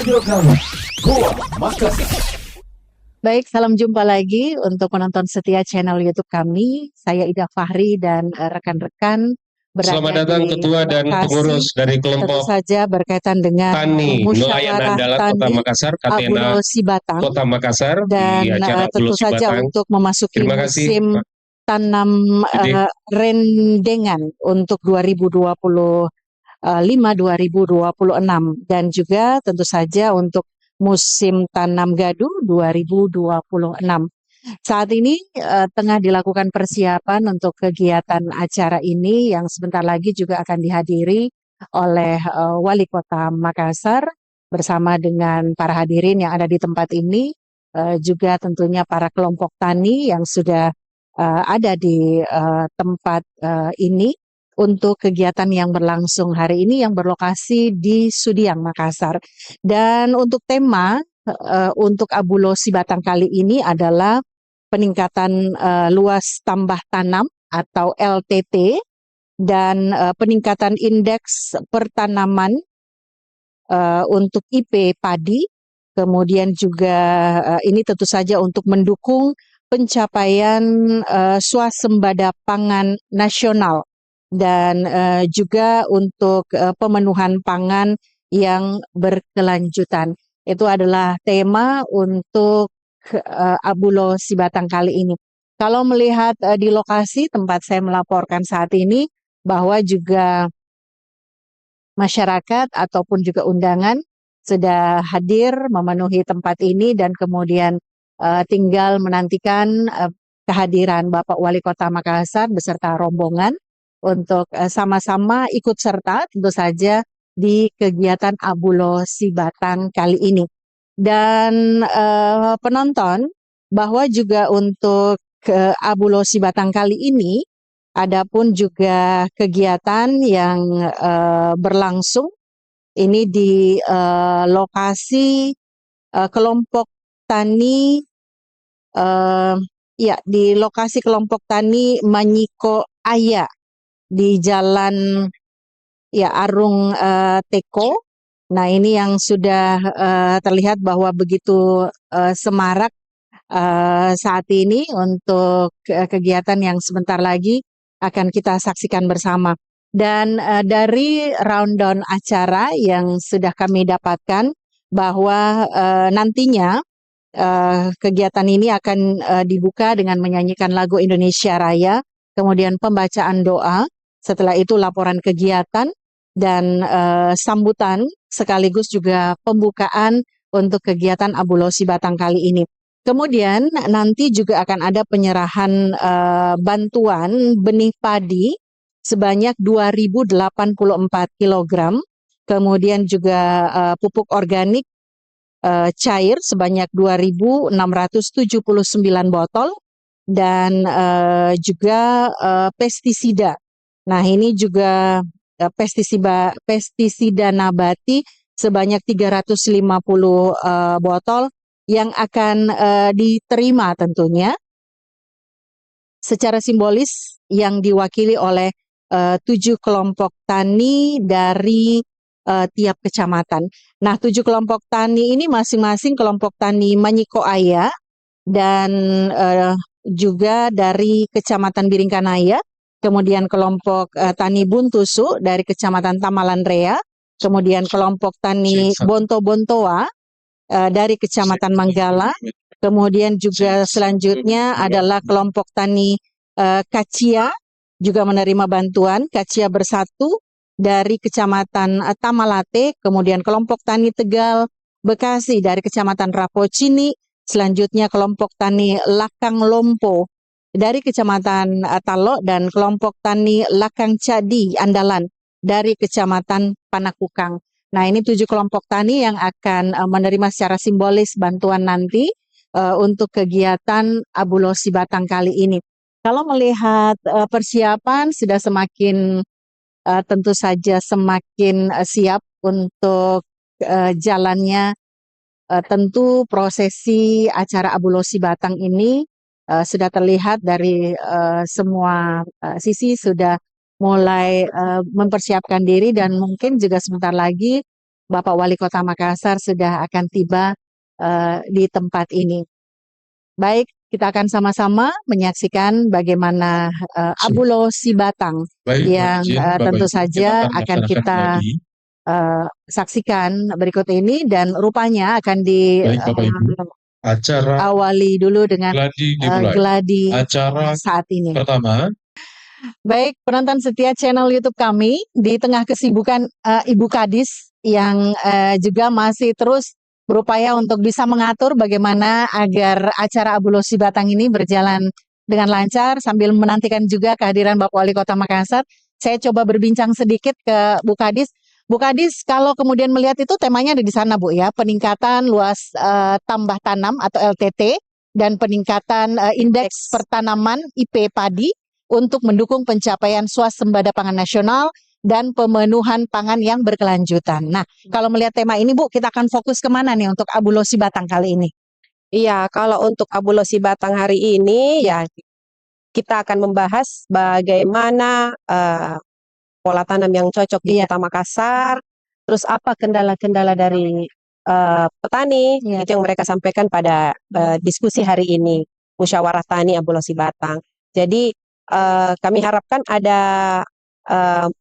Radio Kami, Goa Makassar. Baik, salam jumpa lagi untuk penonton setia channel YouTube kami. Saya Ida Fahri dan rekan-rekan Selamat berada datang di Ketua dan lokasi pengurus dari tentu kelompok saja berkaitan dengan Tani Nelayan musyawarah Andalan Kota tani Makassar, Katena Abulo Sibatang Kota Makassar di dan acara Abulo tentu saja Sibatang. untuk memasuki Terima kasih, musim Pak tanam Yudi. rendengan untuk 2025-2026 dan juga tentu saja untuk musim tanam gadu 2026. Saat ini tengah dilakukan persiapan untuk kegiatan acara ini yang sebentar lagi juga akan dihadiri oleh Wali Kota Makassar bersama dengan para hadirin yang ada di tempat ini, juga tentunya para kelompok tani yang sudah ada di tempat ini untuk kegiatan yang berlangsung hari ini yang berlokasi di Sudiang, Makassar. Dan untuk tema untuk Abulo Sibatang kali ini adalah peningkatan luas tambah tanam atau LTT dan peningkatan indeks pertanaman untuk IP padi. Kemudian juga ini tentu saja untuk mendukung pencapaian swasembada pangan nasional dan juga untuk pemenuhan pangan yang berkelanjutan. Itu adalah tema untuk Abulo Sibatang kali ini. Kalau melihat di lokasi tempat saya melaporkan saat ini bahwa juga masyarakat ataupun juga undangan sudah hadir memenuhi tempat ini dan kemudian tinggal menantikan kehadiran Bapak Wali Kota Makassar beserta rombongan untuk sama-sama ikut serta tentu saja di kegiatan Abulo Sibatang kali ini. Dan penonton bahwa juga untuk Abulo Sibatang kali ini adapun juga kegiatan yang berlangsung ini di lokasi kelompok tani di lokasi kelompok tani Manyiko Aya di Jalan Arung Teko. Nah, ini yang sudah terlihat bahwa begitu semarak saat ini untuk kegiatan yang sebentar lagi akan kita saksikan bersama. Dan dari rundown acara yang sudah kami dapatkan bahwa nantinya kegiatan ini akan dibuka dengan menyanyikan lagu Indonesia Raya, kemudian pembacaan doa, setelah itu laporan kegiatan dan sambutan sekaligus juga pembukaan untuk kegiatan Abulo Sibatang kali ini. Kemudian nanti juga akan ada penyerahan bantuan benih padi sebanyak 2.084 kg, kemudian juga pupuk organik cair sebanyak 2.679 botol dan juga pestisida. Nah, ini juga pestisida nabati sebanyak 350 botol yang akan diterima tentunya secara simbolis yang diwakili oleh 7 kelompok tani dari tiap kecamatan. Nah, 7 kelompok tani ini masing-masing kelompok tani Manyiko Aya dan juga dari Kecamatan Biringkanaya, kemudian kelompok tani Buntusu dari Kecamatan Tamalan Rea, kemudian kelompok tani Bonto-Bontoa dari Kecamatan Manggala, kemudian juga selanjutnya adalah kelompok tani Kacia juga menerima bantuan Kacia Bersatu dari Kecamatan Tamalate, kemudian kelompok tani Tegal Bekasi dari Kecamatan Rapocini, selanjutnya kelompok tani Lakang Lompo dari Kecamatan Talo dan kelompok tani Lakang Cadi Andalan dari Kecamatan Panakukang. Nah, ini 7 kelompok tani yang akan menerima secara simbolis bantuan nanti untuk kegiatan Abulo Sibatang kali ini. Kalau melihat persiapan sudah semakin tentu saja semakin siap untuk jalannya tentu prosesi acara Abulo Sibatang ini sudah terlihat dari semua sisi sudah mulai mempersiapkan diri dan mungkin juga sebentar lagi Bapak Wali Kota Makassar sudah akan tiba di tempat ini. Baik, kita akan sama-sama menyaksikan bagaimana Abulo Sibatang Baik, yang izin Bapak tentu Ibu, saja kita akan akan laksanakan kita kembali. saksikan berikut ini, dan rupanya akan Baik, Bapak Ibu, acara diawali dulu dengan gladi dimulai. gladi Acara saat ini. pertama, Baik, penonton setia channel YouTube kami, di tengah kesibukan Ibu Kadis yang juga masih terus berupaya untuk bisa mengatur bagaimana agar acara Abulo Sibatang ini berjalan dengan lancar sambil menantikan juga kehadiran Bapak Wali Kota Makassar. Saya coba berbincang sedikit ke Bu Kadis. Bu Kadis, kalau kemudian melihat itu temanya ada di sana, Bu, ya, peningkatan luas tambah tanam atau LTT dan peningkatan indeks pertanaman IP padi untuk mendukung pencapaian swasembada pangan nasional dan pemenuhan pangan yang berkelanjutan. Nah, kalau melihat tema ini, Bu, kita akan fokus kemana nih untuk Abulo Sibatang kali ini? Iya, kalau untuk Abulo Sibatang hari ini ya kita akan membahas bagaimana pola tanam yang cocok di Iya. Kota Makassar, terus apa kendala-kendala dari petani, Iya. itu yang mereka sampaikan pada diskusi hari ini, musyawarah tani Abulo Sibatang. Jadi kami harapkan ada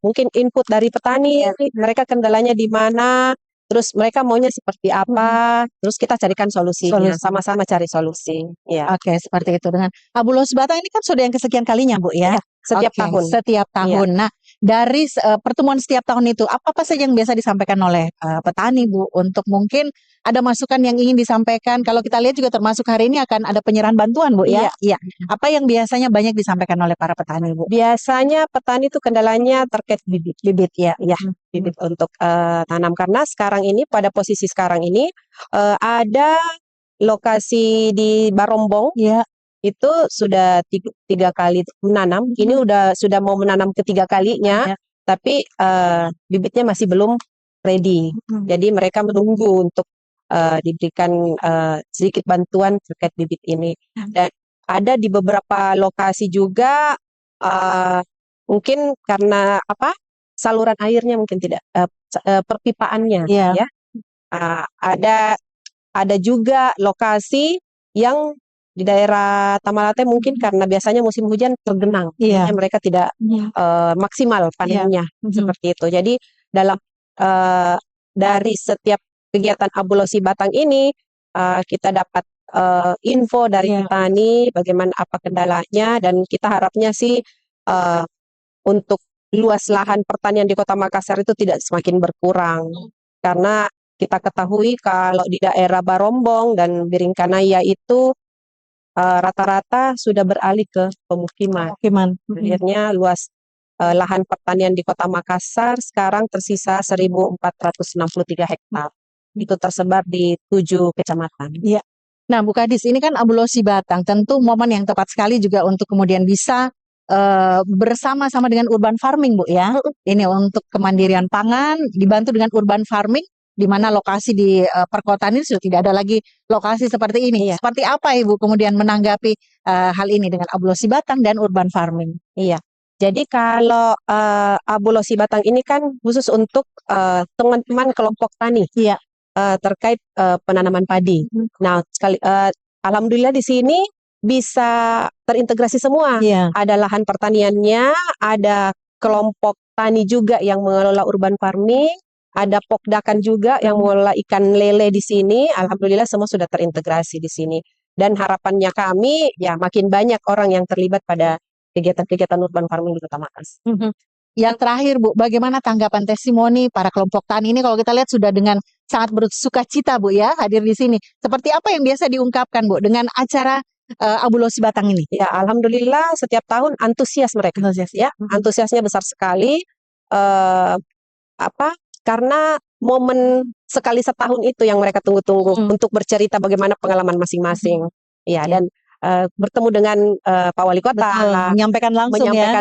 mungkin input dari petani, mereka kendalanya di mana, terus mereka maunya seperti apa, terus kita carikan solusinya, sama-sama cari solusi. Ya. Oke, seperti itu. Dengan Abulo Sibatang ini kan sudah yang kesekian kalinya, Bu, ya? Ya, setiap Oke, tahun. Setiap tahun. Nah, dari pertemuan setiap tahun itu, apa saja yang biasa disampaikan oleh petani, Bu, untuk mungkin ada masukan yang ingin disampaikan? Kalau kita lihat juga termasuk hari ini akan ada penyerahan bantuan, Bu, ya? Iya. Apa yang biasanya banyak disampaikan oleh para petani, Bu? Biasanya petani itu kendalanya terkait bibit. Bibit ya, bibit untuk tanam, karena sekarang ini pada posisi sekarang ini ada lokasi di Barombong, Ya. itu sudah tiga kali menanam. Ini sudah mau menanam ketiga kalinya, tapi bibitnya masih belum ready. Jadi mereka menunggu untuk diberikan sedikit bantuan terkait bibit ini. Dan ada di beberapa lokasi juga mungkin karena saluran airnya mungkin tidak perpipaannya, ya. Ada juga lokasi yang di daerah Tamalate mungkin karena biasanya musim hujan tergenang, jadi mereka tidak maksimal panennya, seperti itu. Jadi dalam dari setiap kegiatan Abulo Sibatang ini kita dapat info dari petani bagaimana apa kendalanya, dan kita harapnya sih untuk luas lahan pertanian di Kota Makassar itu tidak semakin berkurang, karena kita ketahui kalau di daerah Barombong dan Biringkanaya itu rata-rata sudah beralih ke pemukiman. Akhirnya luas lahan pertanian di Kota Makassar sekarang tersisa 1.463 hektar. Itu tersebar di 7 kecamatan. Iya. Nah, Bu Kadis, ini kan Abulo Sibatang, tentu momen yang tepat sekali juga untuk kemudian bisa bersama-sama dengan urban farming, Bu, ya. Ini untuk kemandirian pangan dibantu dengan urban farming, di mana lokasi di perkotaan ini sudah tidak ada lagi lokasi seperti ini. Seperti apa Ibu kemudian menanggapi hal ini dengan Abulo Sibatang dan urban farming? Iya. Jadi kalau Abulo Sibatang ini kan khusus untuk teman-teman kelompok tani. Iya. Terkait penanaman padi. Nah, alhamdulillah di sini bisa terintegrasi semua. Ada lahan pertaniannya, ada kelompok tani juga yang mengelola urban farming, ada pokdakan juga yang mengelola ikan lele di sini. Alhamdulillah semua sudah terintegrasi di sini. Dan harapannya kami ya makin banyak orang yang terlibat pada kegiatan-kegiatan urban farming di Kota Makassar. Yang terakhir, Bu, bagaimana tanggapan testimoni para kelompok tani ini? Kalau kita lihat sudah dengan sangat bersuka cita, Bu, ya, hadir di sini. Seperti apa yang biasa diungkapkan, Bu, dengan acara Abulo Sibatang ini? Ya, alhamdulillah setiap tahun antusias mereka. Antusiasnya besar sekali. Karena momen sekali setahun itu yang mereka tunggu-tunggu untuk bercerita bagaimana pengalaman masing-masing. Ya, dan bertemu dengan Pak Wali Kota, menyampaikan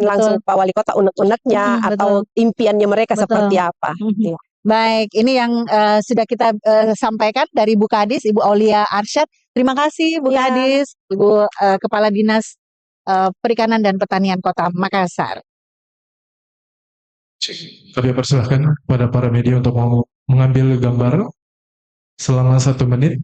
langsung Pak Wali Kota unek-uneknya atau impiannya mereka seperti apa. Baik, ini yang sudah kita sampaikan dari Bu Kadis, Ibu Aulia Arsyad. Terima kasih Bu Kadis, Ibu Kepala Dinas Perikanan dan Pertanian Kota Makassar. Kami persilahkan kepada para media untuk mengambil gambar selama 1 menit.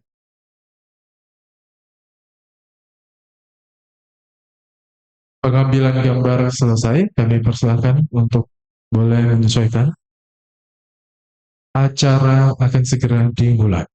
Pengambilan gambar selesai, kami persilahkan untuk boleh menyesuaikan. Acara akan segera dimulai.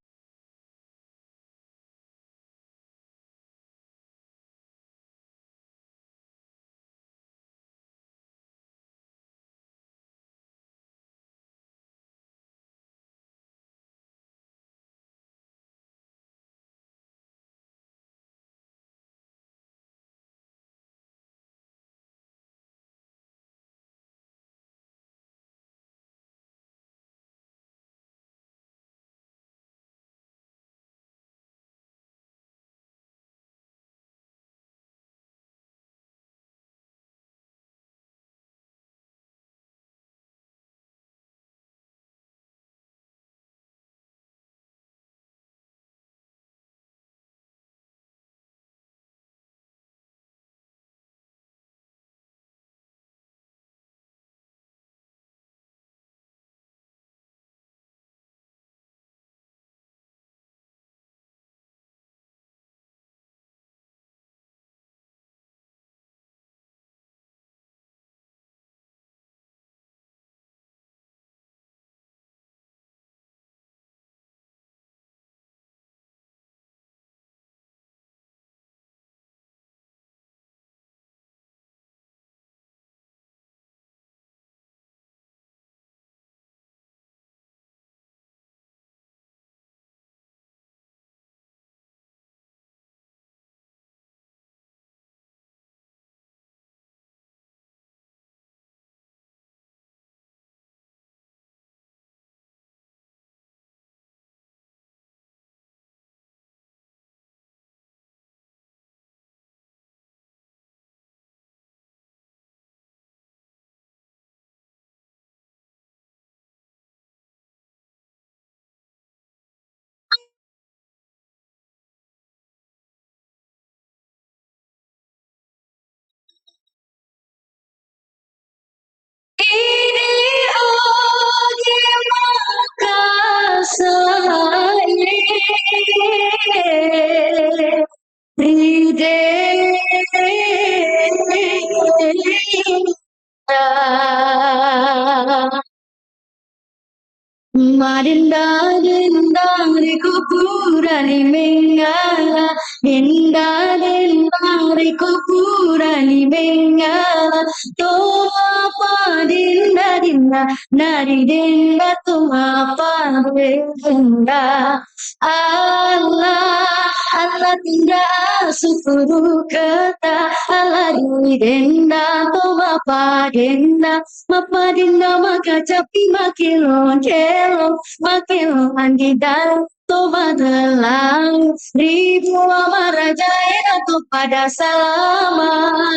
Madindari kupurani mengala, dindari kupurani mengala, toa padinda dinda, nari dinda toa padinda. Allah, Allah tinda sukuru kata, Allah dinda toa padinda, mapadinda maka capi makilon kelong. Makin andidal toba telang ribu amarajaya atau pada salaman.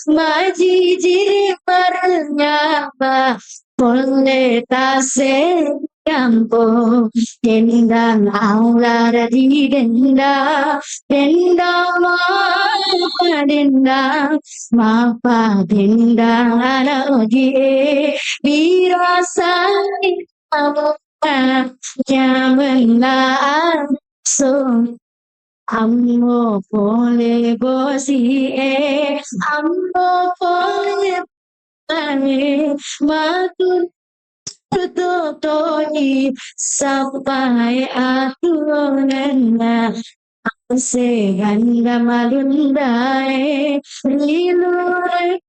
Maji jiri pernyaba, boleh tasik campo, dendang aular di dendang mapa dendang ala oji, birasani apa jaman so. Ammo pole bosi ammo pole pane matun tututoni sampai aku nena seganda malundai rilure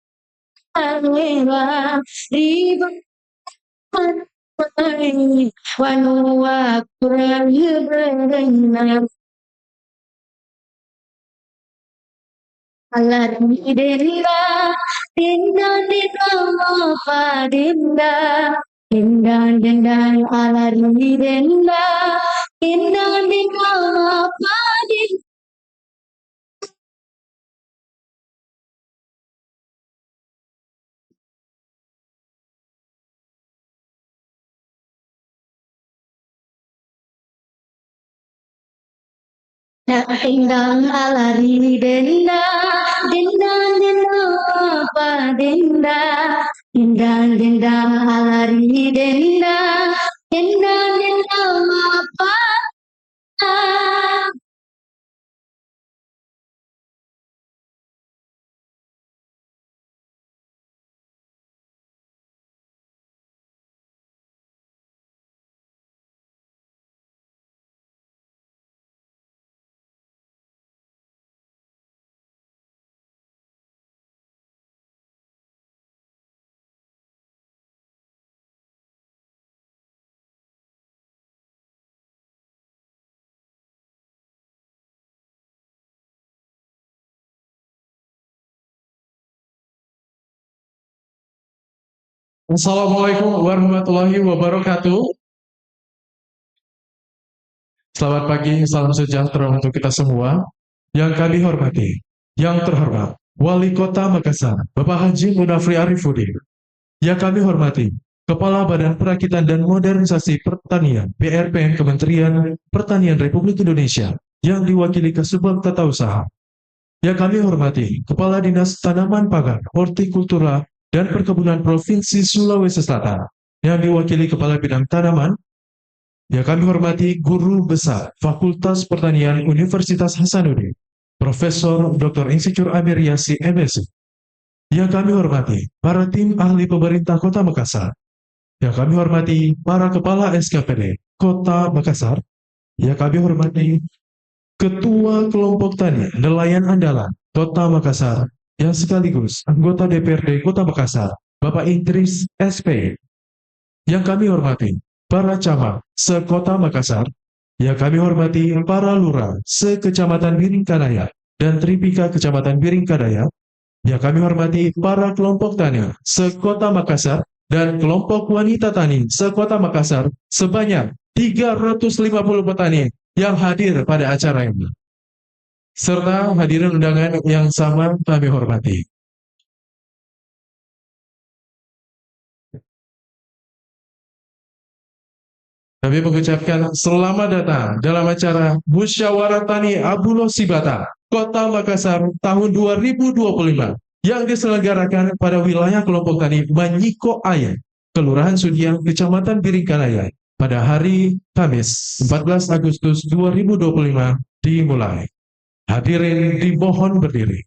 anewa ribu wanua kurang berenang alar denda denda denda apa denda alar denda denda apa denda alar denda denda apa denda alar denda apa Assalamualaikum warahmatullahi wabarakatuh. Selamat pagi, salam sejahtera untuk kita semua. Yang kami hormati, yang terhormat, Wali Kota Makassar, Bapak Haji Munafri Arifudin. Yang kami hormati, Kepala Badan Perakitan dan Modernisasi Pertanian, BRPN Kementerian Pertanian Republik Indonesia, yang diwakili Kasubag Tata Usaha. Yang kami hormati, Kepala Dinas Tanaman Pangan, Hortikultura, dan Perkebunan Provinsi Sulawesi Selatan, yang diwakili Kepala Bidang Tanaman. Yang kami hormati Guru Besar Fakultas Pertanian Universitas Hasanuddin, Profesor Dr. Insinyur Amir Yasi MSc. Yang kami hormati para tim ahli pemerintah Kota Makassar. Yang kami hormati para Kepala SKPD Kota Makassar. Yang kami hormati Ketua Kelompok Tani Nelayan Andalan Kota Makassar, yang sekaligus anggota DPRD Kota Makassar, Bapak Idris SP. Yang kami hormati para camat se-Kota Makassar. Yang kami hormati para lurah se-Kecamatan Biringkanaya dan Tripika Kecamatan Biringkanaya. Yang kami hormati para kelompok tani se-Kota Makassar dan kelompok wanita tani se-Kota Makassar, sebanyak 350 petani yang hadir pada acara ini. Serta hadirin undangan yang sama kami hormati. Kami mengucapkan selamat datang dalam acara Musyawarah Tani Abuloh Sibata, Kota Makassar tahun 2025 yang diselenggarakan pada wilayah kelompok tani Manyiko Aye, Kelurahan Sudiang, Kecamatan Biringkanaya, pada hari Kamis 14 Agustus 2025 dimulai. Hadirin dimohon berdiri.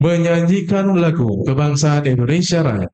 Menyanyikan lagu kebangsaan Indonesia Raya.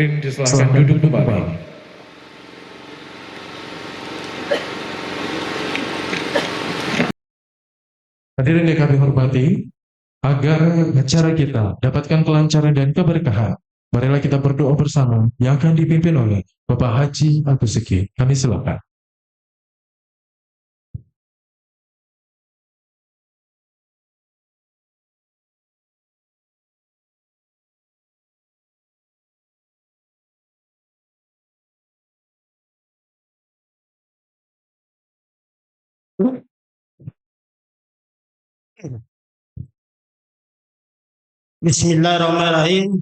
Hadirin disilahkan duduk kembali. Hadirin yang kami hormati, agar acara kita dapatkan kelancaran dan keberkahan, marilah kita berdoa bersama yang akan dipimpin oleh Bapak Haji Agus Zeki. Kami silakan. Bismillahirrahmanirrahim.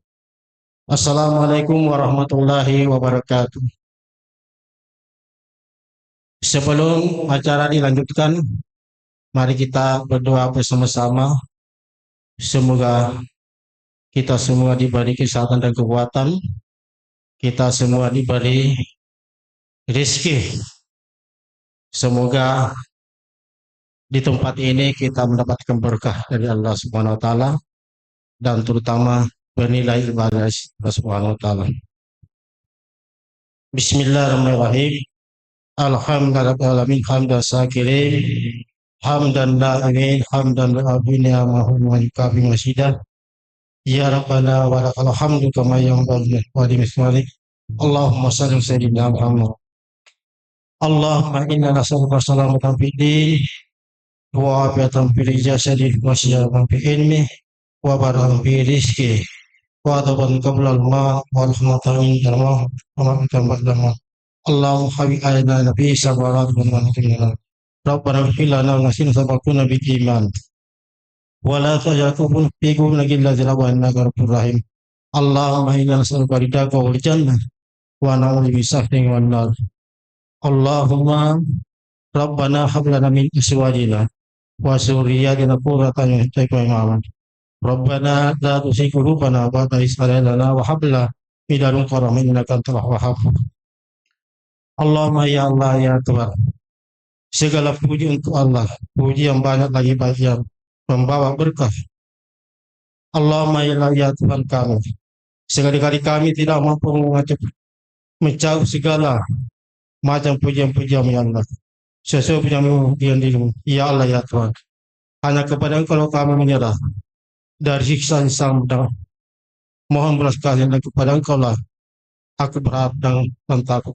Assalamualaikum warahmatullahi wabarakatuh. Sebelum acara dilanjutkan, mari kita berdoa bersama-sama. Semoga kita semua diberi kesehatan dan kekuatan. Kita semua diberi rezeki. Semoga di tempat ini kita mendapatkan berkah dari Allah Subhanahu wa taala dan terutama bernilai ibadah Allah Subhanahu wa taala. Bismillahirrahmanirrahim. Alhamdulillahirabbil hamdan syakirin hamdan la'imin hamdan la'abin ni'amahu wa yukafi masjidah. Ya Rabbana wa lakal hamdu kama yanbaghi wa limismalik. Allahumma salli ala sayyidina Muhammad. Allahumma inna nas'aluka salamatan fid din wa afiyatan fil jasadi wa siyatan fil ilmi wa barakatan fi rizqi wa adaban qabla al-ma wa rahmatan indal ma wa rahmatan ba'da ma. Allahumma habi alayna nabi sabarat wa mantina. Rabbana ighfir lana wa nasina sabaquna bil iman. Wa la taj'al fi qulubina ghillan lil ladzina innaka ghafurur rahim. Allahumma inna nas'aluka ridaka wal jannah wa na'udzu bika minan nar. Allahumma Rabbana hab lana min azwajina wa dzurriyyatina qurrata a'yun waj'alna imama. Rabbana la tuzigh qulubana ba'da idh hadaytana wa hab lana min ladunka rahmatan innaka antal wahhab. Allahumma ya Allah ya Tuhan, segala puji untuk Allah, puji yang banyak lagi bagi yang membawa berkah. Allahumma ya Allah ya Tuhan kami, sekali-kali kami tidak mampu menjauh segala macam pujian-pujian ya Allah. Sesuai pujian dirimu, ya Allah ya Tuhan. Hanya kepada Engkau kami menyerah dari siksa yang mohon belas kasihan dan kepada Engkau lah aku berharap dan takut.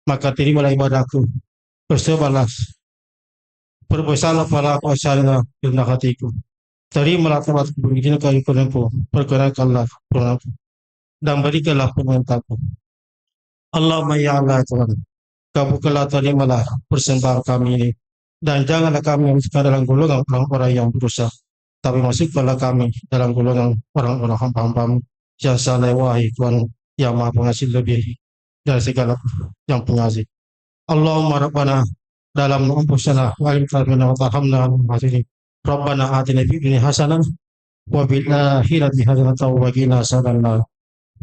Maka terimalah ibadahku, bersabarlah, berbesarlah pada aku asalnya rendah hatiku. Terimalah tempat begini kali penempuh, perkenankanlah permohonanku dan berikanlah permintaanku. Allahumma ya Allah Tuhan, kabulkanlah terimalah persembahan kami ini dan janganlah kami masukkan dalam golongan orang-orang yang berusaha, tapi masukkanlah kami dalam golongan orang-orang hamba-hamba-Mu yang saleh wahai Tuhan yang maha pengasih lebih dari segala yang pengasih. Allahumma Rabbana dalam anfusana wa ilmina wa tarhamna al-hasirin. Rabbana atina fid dunya hasanah wa fil akhirati hasanah wa qina adzabannar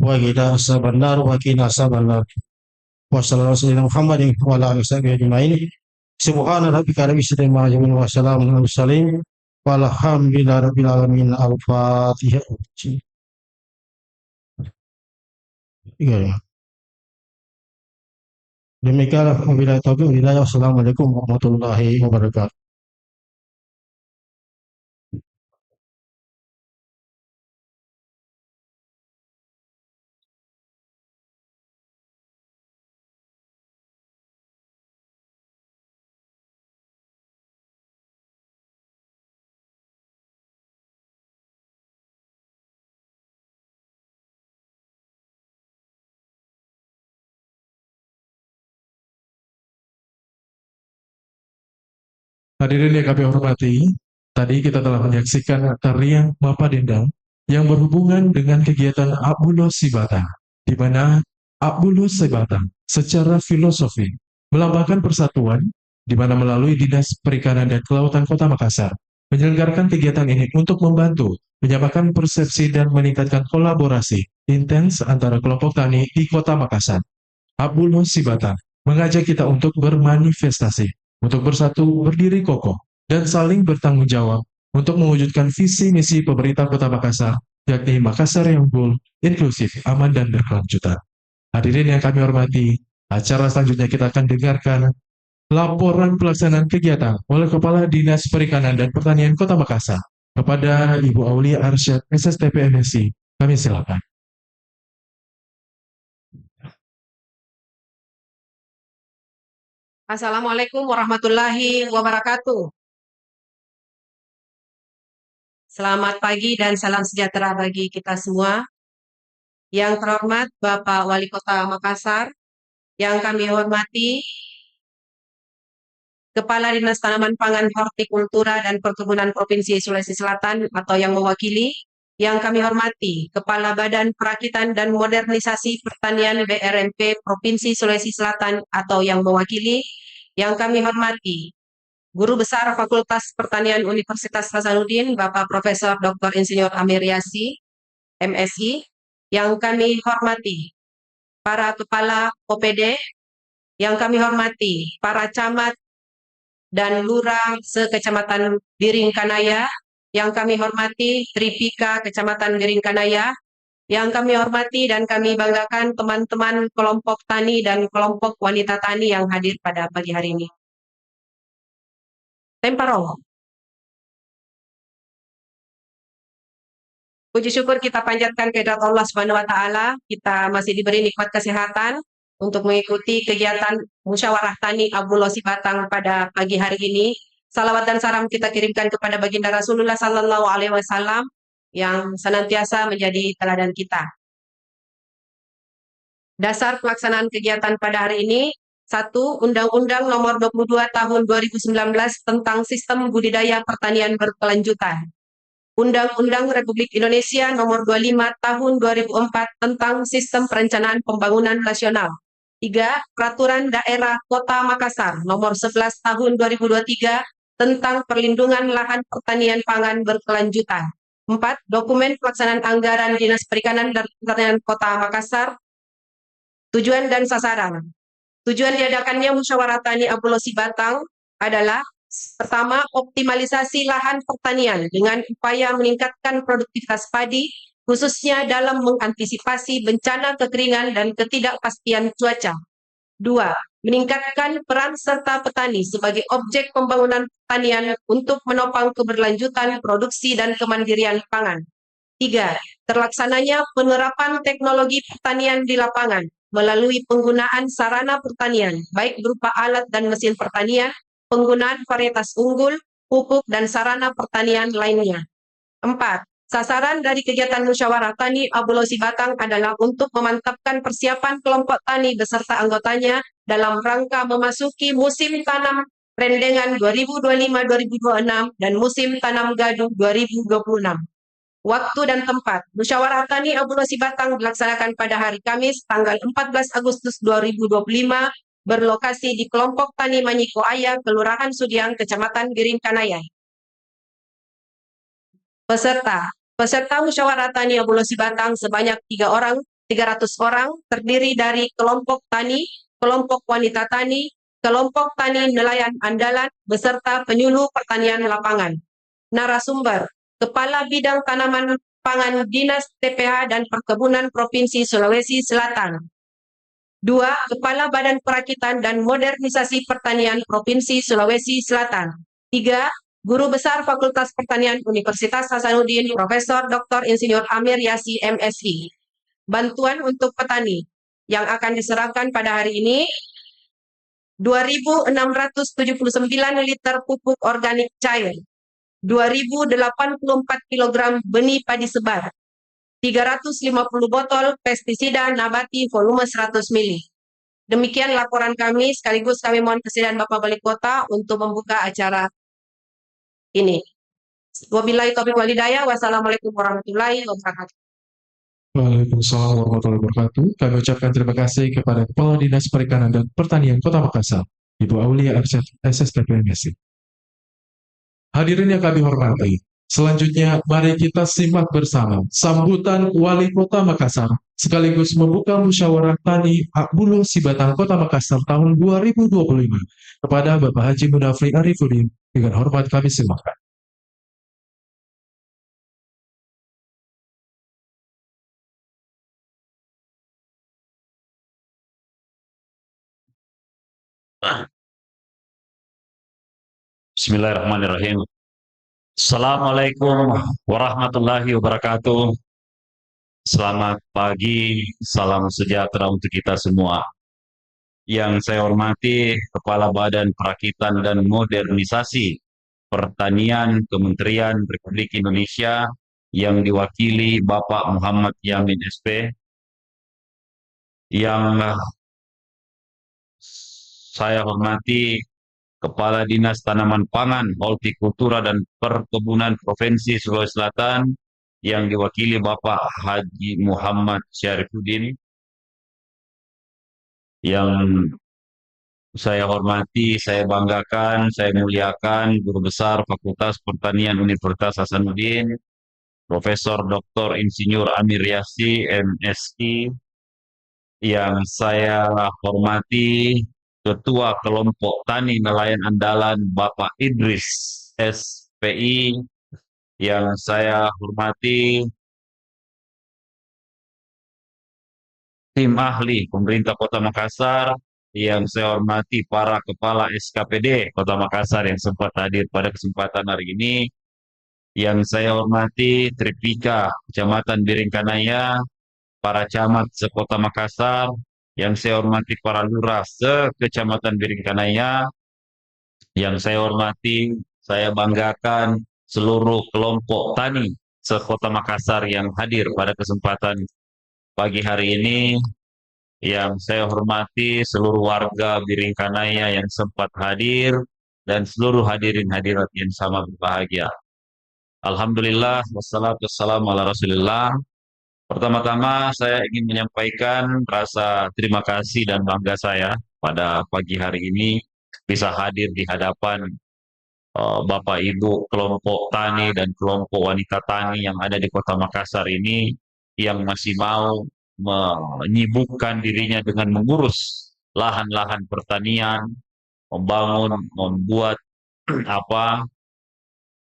wa qina adzabannar wa qina adzabannar. Wa sallallahu alaihi Muhammadin wa ala alihi wasahbihi ajma'in. Subhana rabbika rabbil izzati amma yasifun wa salamun alal mursalin walhamdulillahi rabbil alamin. Al-Fatihah. Demikianlah wabillahi taufiq wal hidayah. Wassalamualaikum warahmatullahi wabarakatuh. Hadirin yang kami hormati, tadi kita telah menyaksikan tarian Mapa Dendang yang berhubungan dengan kegiatan Abulo Sibata, di mana Abulo Sibata secara filosofi melambangkan persatuan, di mana melalui Dinas Perikanan dan Kelautan Kota Makassar menyelenggarakan kegiatan ini untuk membantu menyamakan persepsi dan meningkatkan kolaborasi intens antara kelompok tani di Kota Makassar. Abulo Sibata mengajak kita untuk bermanifestasi, untuk bersatu, berdiri kokoh, dan saling bertanggung jawab untuk mewujudkan visi misi pemerintah Kota Makassar, yakni Makassar yang unggul, inklusif, aman, dan berkelanjutan. Hadirin yang kami hormati, acara selanjutnya kita akan dengarkan laporan pelaksanaan kegiatan oleh Kepala Dinas Perikanan dan Pertanian Kota Makassar kepada Ibu Aulia Arsyad SSTP MSI. Kami silakan. Assalamualaikum warahmatullahi wabarakatuh. Selamat pagi dan salam sejahtera bagi kita semua. Yang terhormat Bapak Wali Kota Makassar, yang kami hormati Kepala Dinas Tanaman Pangan, Hortikultura dan Perkebunan Provinsi Sulawesi Selatan atau yang mewakili, yang kami hormati Kepala Badan Perakitan dan Modernisasi Pertanian BRMP Provinsi Sulawesi Selatan atau yang mewakili, yang kami hormati Guru Besar Fakultas Pertanian Universitas Hasanuddin, Bapak Profesor Dr. Insinyur Amir Yasi, MSI, yang kami hormati para Kepala OPD, yang kami hormati para camat dan lurah sekecamatan Biringkanaya, yang kami hormati Tripika Kecamatan Biringkanaya, yang kami hormati dan kami banggakan teman-teman kelompok tani dan kelompok wanita tani yang hadir pada pagi hari ini. Temparong. Puji syukur kita panjatkan kehadirat Allah Subhanahu wa taala, kita masih diberi nikmat kesehatan untuk mengikuti kegiatan musyawarah tani Abulosi Batang pada pagi hari ini. Salawat dan salam kita kirimkan kepada baginda Rasulullah sallallahu alaihi wasallam yang senantiasa menjadi teladan kita. Dasar pelaksanaan kegiatan pada hari ini: 1. Undang-Undang Nomor 22 Tahun 2019 tentang Sistem Budidaya Pertanian Berkelanjutan. Undang-Undang Republik Indonesia Nomor 25 Tahun 2004 tentang Sistem Perencanaan Pembangunan Nasional. 3. Peraturan Daerah Kota Makassar Nomor 11 Tahun 2023 tentang Perlindungan Lahan Pertanian Pangan Berkelanjutan. 4. Dokumen Pelaksanaan Anggaran Dinas Perikanan dan Pertanian Kota Makassar. Tujuan dan sasaran. Tujuan diadakannya musyawarah tani Abulosi Batang adalah: pertama, optimalisasi lahan pertanian dengan upaya meningkatkan produktivitas padi, khususnya dalam mengantisipasi bencana kekeringan dan ketidakpastian cuaca. 2. Meningkatkan peran serta petani sebagai objek pembangunan pertanian untuk menopang keberlanjutan produksi dan kemandirian pangan. 3. Terlaksananya penerapan teknologi pertanian di lapangan melalui penggunaan sarana pertanian, baik berupa alat dan mesin pertanian, penggunaan varietas unggul, pupuk, dan sarana pertanian lainnya. 4. Sasaran dari kegiatan musyawarah tani Abulosi Batang adalah untuk memantapkan persiapan kelompok tani beserta anggotanya dalam rangka memasuki musim tanam rendengan 2025-2026 dan musim tanam gadu 2026. Waktu dan tempat. Musyawarah Tani Abulosi Batang dilaksanakan pada hari Kamis, tanggal 14 Agustus 2025, berlokasi di kelompok tani Manyiko Aya, Kelurahan Sudiang, Kecamatan Biringkanaya. Peserta. Peserta musyawarah tani Abulosi Batang sebanyak 300 orang, terdiri dari kelompok tani, kelompok wanita tani, kelompok tani nelayan andalan, beserta penyuluh pertanian lapangan. Narasumber: Kepala Bidang Tanaman Pangan Dinas TPH dan Perkebunan Provinsi Sulawesi Selatan. 2. Kepala Badan Perakitan dan Modernisasi Pertanian Provinsi Sulawesi Selatan. 3. Guru Besar Fakultas Pertanian Universitas Hasanuddin, Profesor Dr. Insinyur Amir Yasi, MSI. Bantuan untuk petani yang akan diserahkan pada hari ini: 2.679 liter pupuk organik cair, 2.084 kg benih padi sebar, 350 botol pestisida nabati volume 100 ml. Demikian laporan kami, sekaligus kami mohon kesediaan Bapak Wali Kota untuk membuka acara ini. Wabillahi taufiq wal hidayah. Wassalamualaikum warahmatullahi wabarakatuh. Waalaikumsalam warahmatullahi wabarakatuh. Kami ucapkan terima kasih kepada Kepala Dinas Perikanan dan Pertanian Kota Makassar, Ibu Aulia Arsyad SSTP MSI. Hadirin yang kami hormati, selanjutnya mari kita simak bersama sambutan Wali Kota Makassar sekaligus membuka musyawarah tani Abulosi Batang Kota Makassar tahun 2025 kepada Bapak Haji Munafri Arifuddin. Dengan hormat kami silakan. Bismillahirrahmanirrahim. Assalamualaikum warahmatullahi wabarakatuh. Selamat pagi, salam sejahtera untuk kita semua. Yang saya hormati Kepala Badan Perakitan dan Modernisasi Pertanian Kementerian Republik Indonesia yang diwakili Bapak Muhammad Yamin SP, yang saya hormati Kepala Dinas Tanaman Pangan, Hortikultura dan Perkebunan Provinsi Sulawesi Selatan yang diwakili Bapak Haji Muhammad Syarifuddin, yang saya hormati, saya banggakan, saya muliakan Guru Besar Fakultas Pertanian Universitas Hasanuddin, Profesor Dr. Insinyur Amir Yasi, MSI, yang saya hormati Ketua Kelompok Tani Nelayan Andalan Bapak Idris SPI, yang saya hormati tim ahli pemerintah Kota Makassar, yang saya hormati para kepala SKPD Kota Makassar yang sempat hadir pada kesempatan hari ini, yang saya hormati Tripika Kecamatan Biringkanaya, para camat sekota Makassar, yang saya hormati para lurah se-Kecamatan Biringkanaya, yang saya hormati, saya banggakan seluruh kelompok tani sekota Makassar yang hadir pada kesempatan pagi hari ini, yang saya hormati seluruh warga Biringkanaya yang sempat hadir, dan seluruh hadirin hadirat yang sama berbahagia. Alhamdulillah, wassalatu wassalamu ala Rasulillah. Pertama-tama saya ingin menyampaikan rasa terima kasih dan bangga saya pada pagi hari ini bisa hadir di hadapan Bapak Ibu kelompok tani dan kelompok wanita tani yang ada di Kota Makassar ini, yang masih mau menyibukkan dirinya dengan mengurus lahan-lahan pertanian, membuat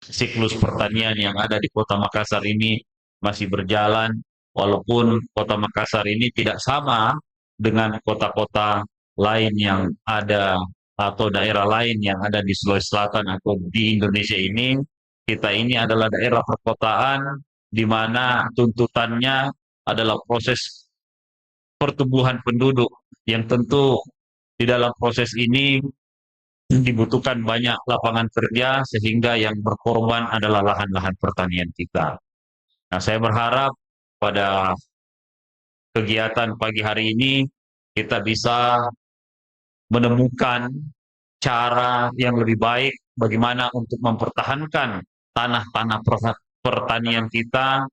siklus pertanian yang ada di Kota Makassar ini masih berjalan, walaupun Kota Makassar ini tidak sama dengan kota-kota lain yang ada atau daerah lain yang ada di Sulawesi Selatan atau di Indonesia ini. Kita ini adalah daerah perkotaan di mana tuntutannya adalah proses pertumbuhan penduduk, yang tentu di dalam proses ini dibutuhkan banyak lapangan kerja, sehingga yang berkorban adalah lahan-lahan pertanian kita. Nah, saya berharap pada kegiatan pagi hari ini kita bisa menemukan cara yang lebih baik bagaimana untuk mempertahankan tanah-tanah pertanian kita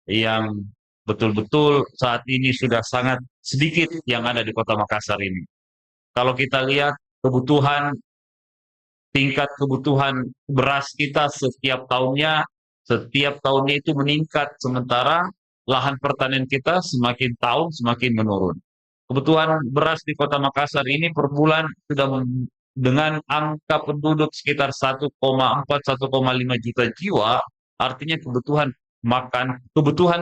yang betul-betul saat ini sudah sangat sedikit yang ada di Kota Makassar ini. Kalau kita lihat tingkat kebutuhan beras kita setiap tahunnya itu meningkat, sementara lahan pertanian kita semakin tahun semakin menurun. Kebutuhan beras di Kota Makassar ini per bulan sudah dengan angka penduduk sekitar 1,4-1,5 juta jiwa, artinya kebutuhan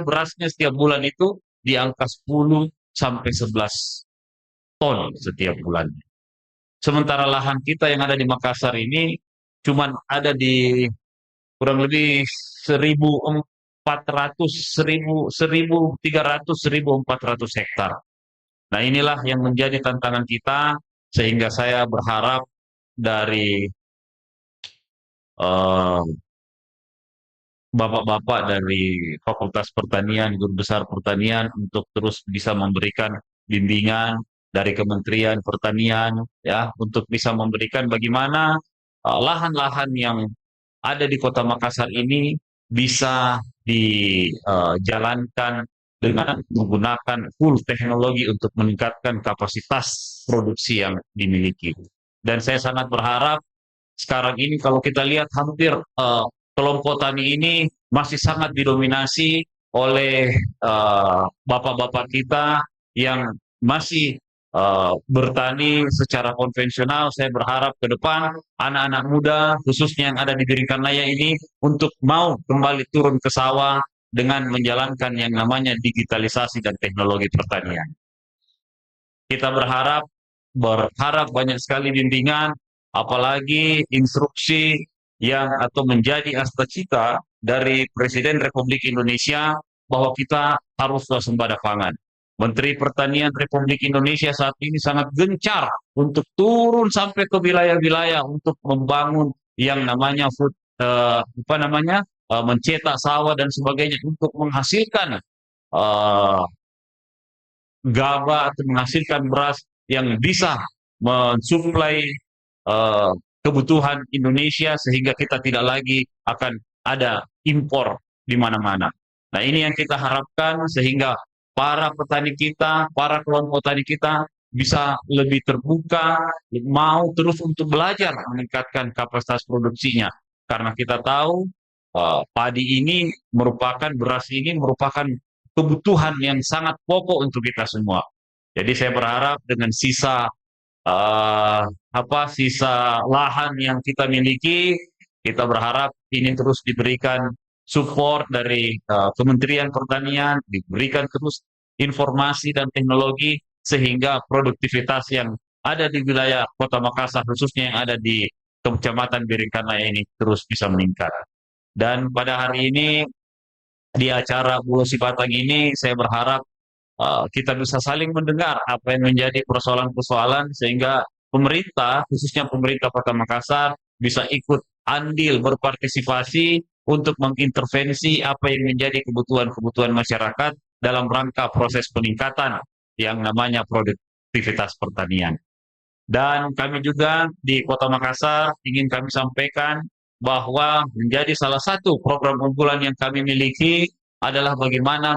berasnya setiap bulan itu di angka 10 sampai 11 ton setiap bulannya. Sementara lahan kita yang ada di Makassar ini cuman ada di kurang lebih 1.300-1.400 hektar. Nah, inilah yang menjadi tantangan kita, sehingga saya berharap dari bapak-bapak dari Fakultas Pertanian, Guru Besar Pertanian, untuk terus bisa memberikan bimbingan dari Kementerian Pertanian, ya, untuk bisa memberikan bagaimana lahan-lahan yang ada di Kota Makassar ini bisa dijalankan dengan menggunakan full teknologi untuk meningkatkan kapasitas produksi yang dimiliki. Dan saya sangat berharap sekarang ini kalau kita lihat hampir kelompok tani ini masih sangat didominasi oleh bapak-bapak kita yang masih bertani secara konvensional. Saya berharap ke depan anak-anak muda khususnya yang ada di Biringkanaya ini untuk mau kembali turun ke sawah dengan menjalankan yang namanya digitalisasi dan teknologi pertanian. Kita berharap berharap banyak sekali bimbingan, apalagi instruksi yang atau menjadi cita dari Presiden Republik Indonesia bahwa kita harus swasembada pangan. Menteri Pertanian Republik Indonesia saat ini sangat gencar untuk turun sampai ke wilayah-wilayah untuk membangun yang namanya mencetak sawah dan sebagainya untuk menghasilkan eh, gabah atau menghasilkan beras yang bisa mensuplai eh, kebutuhan Indonesia sehingga kita tidak lagi akan ada impor di mana-mana. Nah, ini yang kita harapkan sehingga para petani kita, para kelompok tani kita bisa lebih terbuka, mau terus untuk belajar meningkatkan kapasitas produksinya. Karena kita tahu padi ini beras ini merupakan kebutuhan yang sangat pokok untuk kita semua. Jadi saya berharap dengan sisa sisa lahan yang kita miliki, kita berharap ini terus diberikan support dari Kementerian Pertanian, diberikan terus informasi dan teknologi sehingga produktivitas yang ada di wilayah Kota Makassar khususnya yang ada di Kecamatan Biringkanaya ini terus bisa meningkat. Dan pada hari ini di acara Pulau Sipatang ini saya berharap kita bisa saling mendengar apa yang menjadi persoalan-persoalan sehingga pemerintah, khususnya pemerintah Kota Makassar, bisa ikut andil berpartisipasi untuk mengintervensi apa yang menjadi kebutuhan-kebutuhan masyarakat dalam rangka proses peningkatan yang namanya produktivitas pertanian. Dan kami juga di Kota Makassar ingin kami sampaikan bahwa menjadi salah satu program unggulan yang kami miliki adalah bagaimana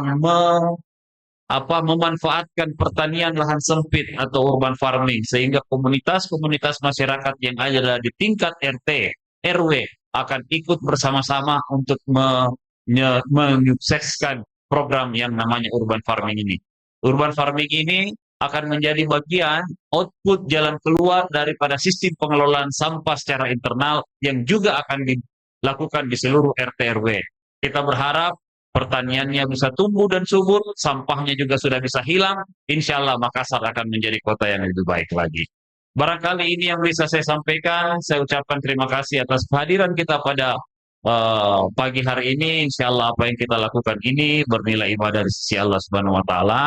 memanfaatkan pertanian lahan sempit atau urban farming sehingga komunitas-komunitas masyarakat yang ada di tingkat RT, RW akan ikut bersama-sama untuk menyukseskan program yang namanya urban farming ini. Urban farming ini akan menjadi bagian output jalan keluar daripada sistem pengelolaan sampah secara internal yang juga akan dilakukan di seluruh RT RW. Kita berharap pertaniannya bisa tumbuh dan subur, sampahnya juga sudah bisa hilang, insya Allah Makassar akan menjadi kota yang lebih baik lagi. Barangkali ini yang bisa saya sampaikan, saya ucapkan terima kasih atas kehadiran kita pada pagi hari ini, insya Allah apa yang kita lakukan ini bernilai ibadah di sisi Allah Subhanahu Wa Taala.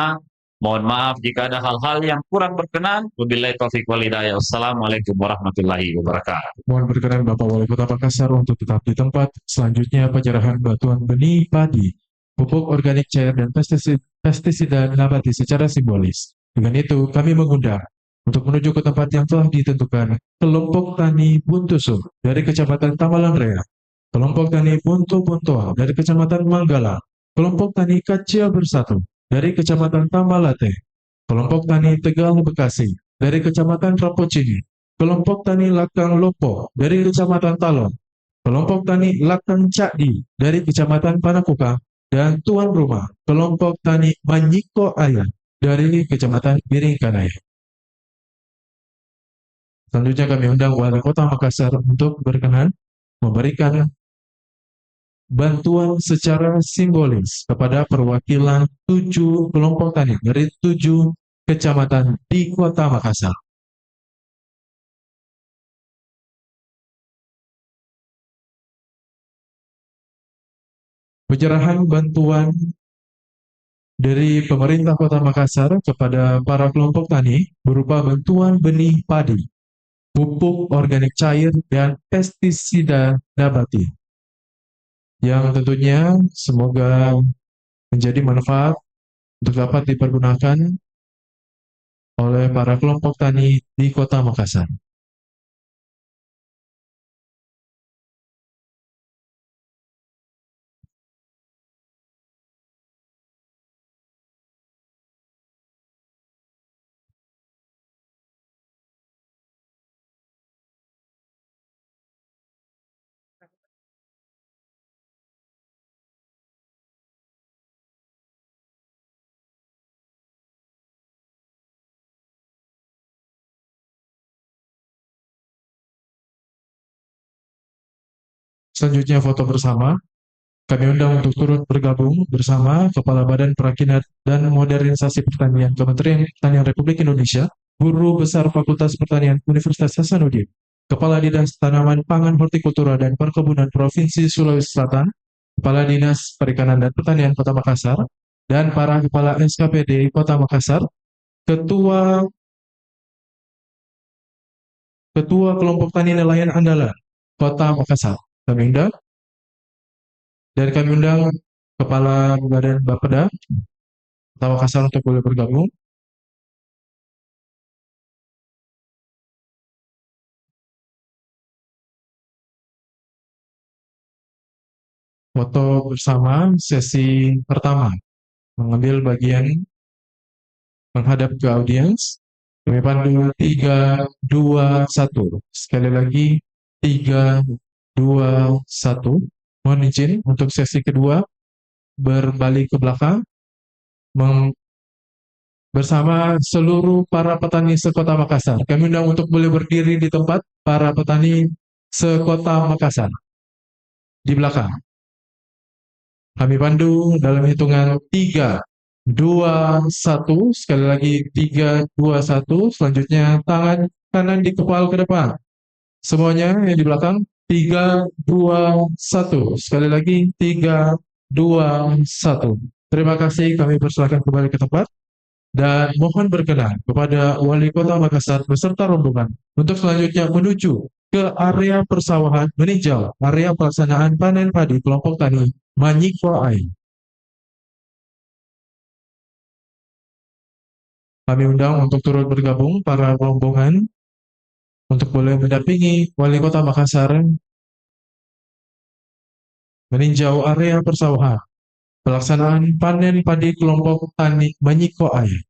Mohon maaf jika ada hal-hal yang kurang berkenan. Wabillahi taufiq wal hidayah. Wassalamualaikum warahmatullahi wabarakatuh. Mohon berkenan Bapak Wali Kota Makassar untuk tetap di tempat. Selanjutnya penyerahan bantuan benih padi, pupuk organik cair dan pestisida nabati secara simbolis. Dengan itu kami mengundang untuk menuju ke tempat yang telah ditentukan kelompok tani Buntusu dari Kecamatan Tamalan Rea, kelompok tani Buntu Buntoa dari Kecamatan Manggala, kelompok tani Kacil Bersatu dari Kecamatan Tamalate, kelompok tani Tegal Bekasi dari Kecamatan Rapocini, kelompok tani Lakang Lopo dari Kecamatan Talon, kelompok tani Lakang Cakdi dari Kecamatan Panakuka, dan tuan rumah kelompok tani Manyiko Ayah dari Kecamatan Biringkanaya. Selanjutnya kami undang Wali Kota Makassar untuk berkenan memberikan bantuan secara simbolis kepada perwakilan 7 kelompok tani dari 7 kecamatan di Kota Makassar. Penyerahan bantuan dari pemerintah Kota Makassar kepada para kelompok tani berupa bantuan benih padi, pupuk organik cair, dan pestisida nabati, yang tentunya semoga menjadi manfaat untuk dapat dipergunakan oleh para kelompok tani di Kota Makassar. Selanjutnya foto bersama. Kami undang untuk turut bergabung bersama Kepala Badan Perakitan dan Modernisasi Pertanian Kementerian Pertanian Republik Indonesia, Guru Besar Fakultas Pertanian Universitas Hasanuddin, Kepala Dinas Tanaman Pangan Hortikultura dan Perkebunan Provinsi Sulawesi Selatan, Kepala Dinas Perikanan dan Pertanian Kota Makassar, dan para Kepala SKPD Kota Makassar, Ketua Kelompok Tani Nelayan Andalan Kota Makassar. Kami undang Kepala Badan Bapeda Kota Makassar untuk boleh bergabung. Foto bersama sesi pertama, mengambil bagian menghadap ke audiens. Kami pandu 3, 2, 1. Sekali lagi 3, 2, 1. Mohon izin untuk sesi kedua berbalik ke belakang bersama seluruh para petani sekota Makassar. Kami undang untuk boleh berdiri di tempat para petani sekota Makassar di belakang. Kami pandu dalam hitungan 3, 2, 1. Sekali lagi 3, 2, 1. Selanjutnya tangan kanan dikepal ke depan. Semuanya yang di belakang 3, 2, 1. Sekali lagi 3, 2, 1. Terima kasih, kami persilakan kembali ke tempat dan mohon berkenan kepada Wali Kota Makassar beserta rombongan untuk selanjutnya menuju ke area persawahan meninjau area pelaksanaan panen padi kelompok tani Manyiko Ain. Kami undang untuk turut bergabung para rombongan untuk boleh mendampingi Wali Kota Makassar meninjau area persawahan pelaksanaan panen padi kelompok tani Manyiko Ain.